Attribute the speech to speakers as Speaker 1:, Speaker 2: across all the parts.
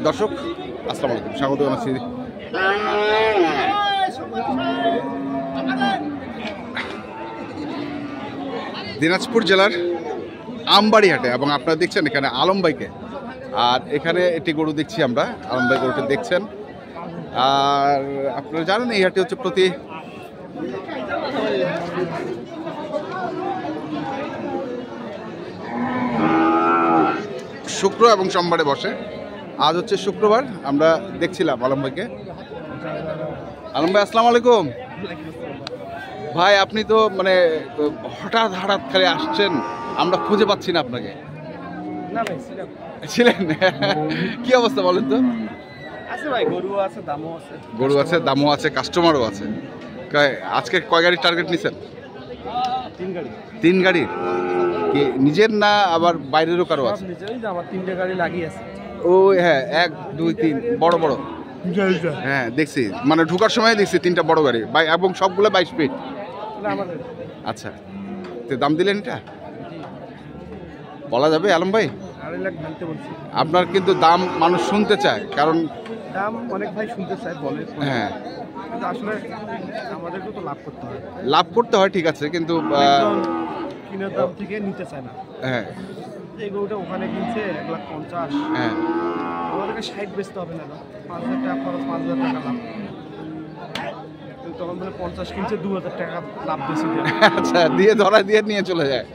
Speaker 1: দর্শক আসসালামু আলাইকুম, স্বাগত জানাচ্ছি দিনাজপুর জেলার আমবাড়ি হাটে এবং আপনারা দেখছেন এখানে আলম ভাইকে। আর এখানে একটি গরু দেখছি আমরা, আলম ভাই গরুটি দেখছেন। আর আপনারা জানেন এই হাটে হচ্ছে প্রতি শুক্র এবং সোমবারে বসে। আজ হচ্ছে শুক্রবার, আমরা দেখছিলাম আলম ভাইকে। আলম ভাই আসসালামু আলাইকুম। ভাই আপনি তো মানে হঠাৎ খালি আসছেন, আমরা খুঁজে পাচ্ছি না আপনাকে। ছিলেন কি অবস্থা বলেন তো? গরু আছে, দামও আছে, কাস্টমারও আছে। আজকে কয় গাড়ির টার্গেট নিছেন? 3 গাড়ি। কি নিজের না আবার বাইরেরও কারো আছে?
Speaker 2: আমার 3টে গাড়ি লাগিয়ে আছে।
Speaker 1: ও হ্যাঁ, 1 2 3 বড় বড়। হ্যাঁ দেখছি, মানে ঢোকার সময় দেখছি 3টা বড় গাড়ি এবং সবগুলো 22 ফিট। আচ্ছা, তো দাম দিলেন এটা বলা যাবে আলম ভাই? আপনার কিন্তু দাম মানুষ শুনতে চায়, কারণ
Speaker 2: দাম অনেক ভাই শুনতে চায় বলে।
Speaker 1: হ্যাঁ
Speaker 2: আসলে আমাদেরকে তো
Speaker 1: লাভ করতে হয়, ঠিক আছে, কিন্তু
Speaker 2: কিনার দাম থেকে নিতে চায় না।
Speaker 1: হ্যাঁ
Speaker 2: এই গরুটা ওখানে কিনছে 1,50,000।
Speaker 1: হ্যাঁ
Speaker 2: আমাদেরকে 60 বেচতে হবে না, 5,000 টাকা খরচ, 5,000 টাকা লাভ। তখন বলে 50 কিনছে, 2,000 টাকা লাভ বেশি দেয়।
Speaker 1: আচ্ছা, দিয়ে ধরা দিয়ে নিয়ে চলে যায়,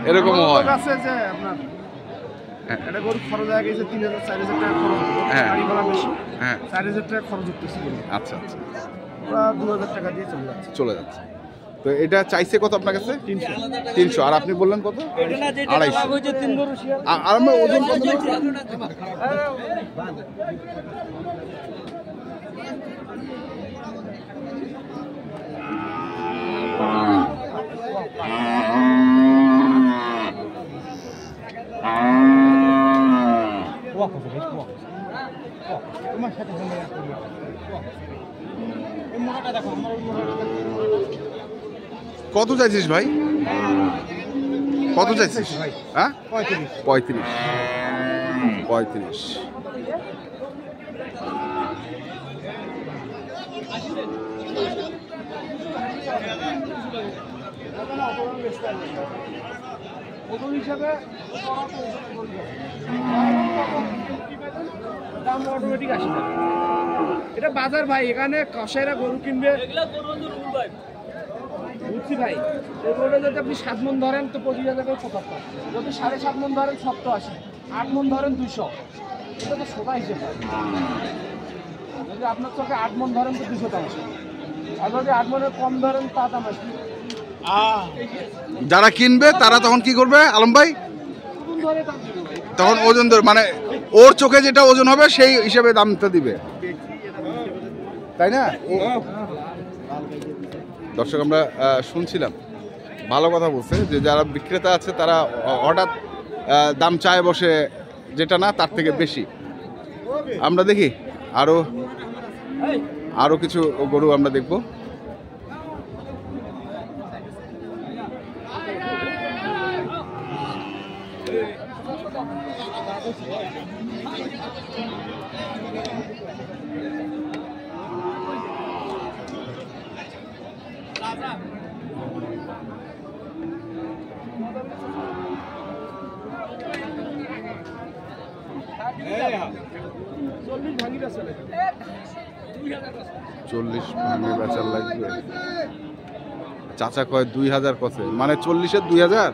Speaker 1: এরকম হয়।
Speaker 2: আছে যে আপনার এটা গরু খরচ হয়ে গেছে 3,000 4,000 টাকা খরচ, গাড়ি ভাড়া বেশি।
Speaker 1: হ্যাঁ
Speaker 2: 4,000 টাকা খরচ উঠতেছে।
Speaker 1: আচ্ছা আচ্ছা,
Speaker 2: ওরা 2,000 টাকা দিয়ে চলে যাচ্ছে।
Speaker 1: তো এটা চাইছে কত আপনার কাছে? 300। আর আপনি বললেন কত? 250। আর আমরা ওজন কত? কত চাইছিস ভাই? কত চাইছিস? হ্যাঁ 35।
Speaker 2: দাম অটোমেটিক আসে না, এটা বাজার ভাই। এখানে কষাইরা গরু কিনবে, বুঝছি ভাই। এই গরুটা যদি আপনি 7 মণ ধরেন তো 25,000 টাকা 75, যদি 7.5 মণ ধরেন 87, 8 মণ ধরেন 200। এটা তো সোজা হিসেব। যদি আপনার চোখে 8 মণ ধরেন তো 200 টাকা, আর যদি 8 মণের কম ধরেন তা দাম আসবে।
Speaker 1: যারা কিনবে তারা তখন কি করবে আলম ভাই? তখন ওজন ধরে, মানে ওর চোখে যেটা ওজন হবে সেই হিসাবে দামটা দিবে, তাই না? দর্শক আমরা শুনছিলাম, ভালো কথা বলছে যে যারা বিক্রেতা আছে তারা হঠাৎ দাম চায় বসে, যেটা না তার থেকে বেশি। আমরা দেখি আরো কিছু গরু আমরা দেখব। চল্লিশ ভাঙে বেচার লাগবে। চাচা কয় 2,000 কত, মানে 40-এর 2,000?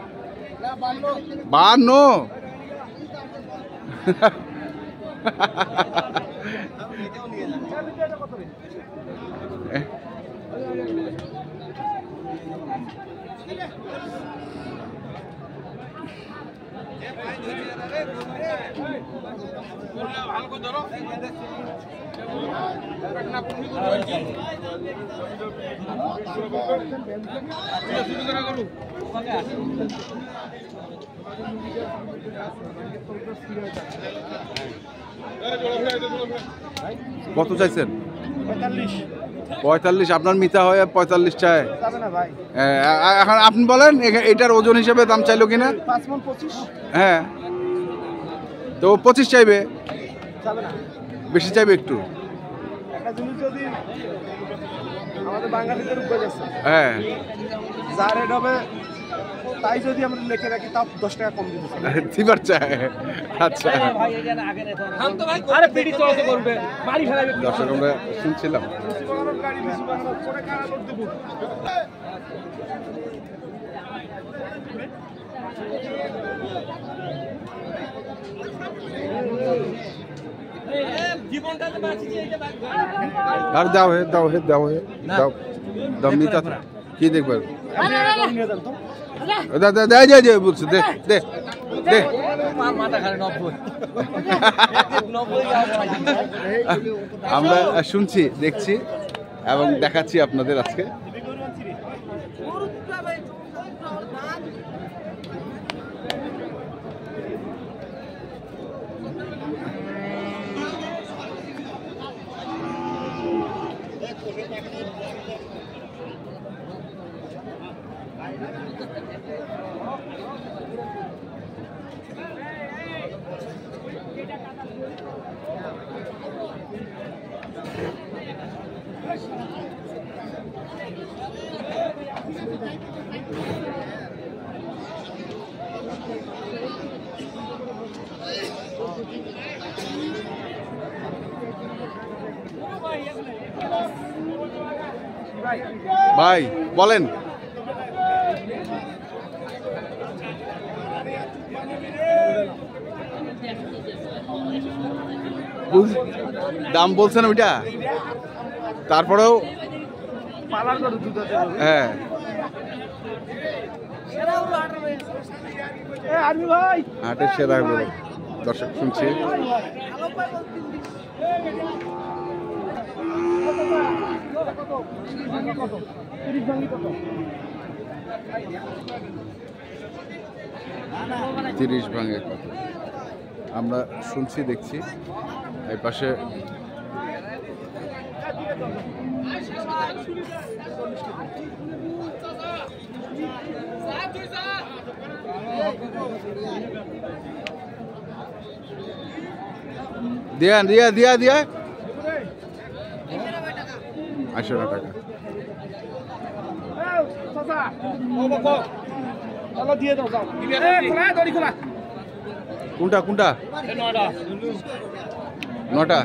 Speaker 1: 52। কত চাইছেন? 45। আপনার মিতা হয় 45 চায়। এখন আপনি বলেন এটার ওজন হিসেবে দাম চাইলো কিনা?
Speaker 2: 5 মণ 25।
Speaker 1: হ্যাঁ তো 25 চাইবে,
Speaker 2: যাবে না।
Speaker 1: বেশি চাইবে একটু।
Speaker 2: একটা জিনিস যদি আমাদের বাঙালিদের উপরে গেছে,
Speaker 1: হ্যাঁ
Speaker 2: যা রেট হবে তাই যদি আমরা লিখে রাখি তাও 10 টাকা কম দিতে চাই।
Speaker 1: দিবার চাই। আচ্ছা
Speaker 2: আরে পিডি চলতে করবে মারি ফেলাবে।
Speaker 1: দর্শক আমরা শুনছিলাম
Speaker 2: গাড়ি বেশি বানানো করে কারা লোড দেব। জীবনটাতে বাঁচিয়ে এটা
Speaker 1: আর দাও হে দাও হে দাও হে দাও দাও মিতা কি দেখবেন
Speaker 2: নিয়ে যান তো।
Speaker 1: দে দে দে দে দে বলছি দে দে দে
Speaker 2: মাথা খালি 90
Speaker 1: আমরা শুনছি দেখছি এবং দেখাচ্ছি আপনাদের আজকে। ভাই বলেন দাম বলছেন ওইটা, তারপরেও
Speaker 2: পালার করে দুধ আছে।
Speaker 1: হ্যাঁ
Speaker 2: আর্মি ভাই
Speaker 1: হাটের সেরা গরু দর্শক শুনছি। তিরিশ ভাঙে কত আমরা শুনছি দেখছি। এই পাশে দিয়া দিয়া দিয়া দিয়া 18 টাকা। কোনটা কোনটা 9টা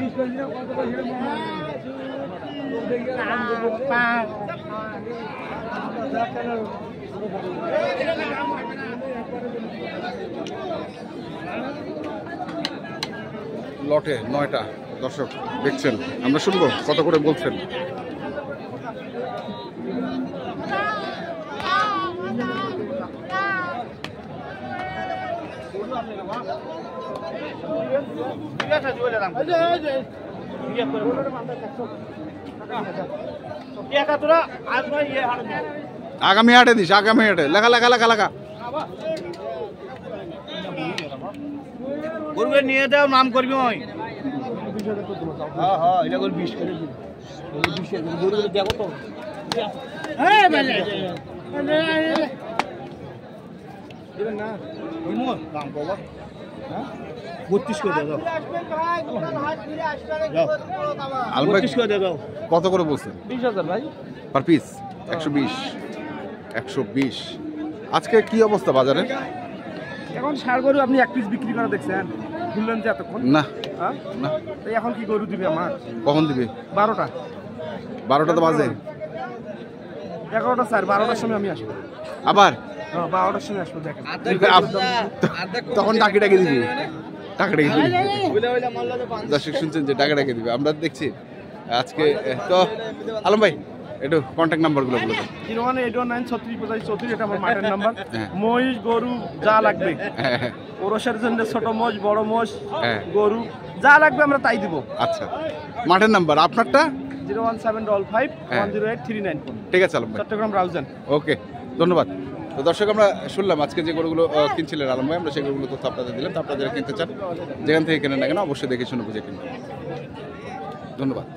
Speaker 1: লটে 9টা দর্শক দেখছেন, আমরা শুনবো কত করে বলছেন। আগামী হাটে দিস, আগামী হাটে লেখা লেখা লেখা লেখা
Speaker 2: করবে নিয়ে দাও নাম করবি ওই। হ্যাঁ হ্যাঁ এটা করে 20 করে দিন। 20 করে গরু করে দেখো তো। হ্যাঁ বাজে দিবেন না ইমো দাম কবা। হ্যাঁ 32 করে দাও।
Speaker 1: আলম ভাই
Speaker 2: 32 করে দাও।
Speaker 1: কত করে বলছেন?
Speaker 2: 20000 ভাই
Speaker 1: পার পিস 120 120। আজকে কি অবস্থা বাজারে?
Speaker 2: এখন ষাড় গরু আপনি এক পিস বিক্রি করে দেখছেন? ভুললেন যে এতক্ষণ
Speaker 1: না
Speaker 2: হ্যাঁ
Speaker 1: না।
Speaker 2: তাই এখন কি গরু দিবে আমার?
Speaker 1: কখন দিবে?
Speaker 2: 12টা
Speaker 1: 12টা তো বাজে।
Speaker 2: 11টা স্যার 12টার সময় আমি আসবো।
Speaker 1: আবার
Speaker 2: হ্যাঁ 12টার সময় আসবো দেখেন।
Speaker 1: তখন টাকি টাকি দিবি, টাকা টাকি দিবি। দর্শক শুনছেন যে টাকা টাকি দিবে, আমরা দেখছি আজকে। তো আলম ভাই একটু কন্ট্যাক্ট নাম্বারগুলো বলে দেন।
Speaker 2: 01819368534 এটা আমার মাঠের নাম্বার।
Speaker 1: হ্যাঁ।
Speaker 2: মহিষ গরু যা লাগবে,
Speaker 1: হ্যাঁ হ্যাঁ
Speaker 2: ওরসের জন্য ছোট মোষ বড় মোষ
Speaker 1: হ্যাঁ।
Speaker 2: গরু যা লাগবে আমরা তাই দিব।
Speaker 1: আচ্ছা মাঠের নাম্বার আপনারটা?
Speaker 2: 01755108394
Speaker 1: ঠিক আছে আলম ভাই,
Speaker 2: চট্টগ্রাম রাউজান।
Speaker 1: ওকে ধন্যবাদ। তো দর্শক আমরা শুনলাম আজকে যে গরুগুলো কিনছিলেন আলম ভাই, আমরা সেই গরুগুলো তথ্য আপনাদের দিলাম। তো আপনারা যারা কিনতে চান যেখান থেকে কেনেন না কেন অবশ্যই দেখে শুনে বুঝে কিনবেন। ধন্যবাদ।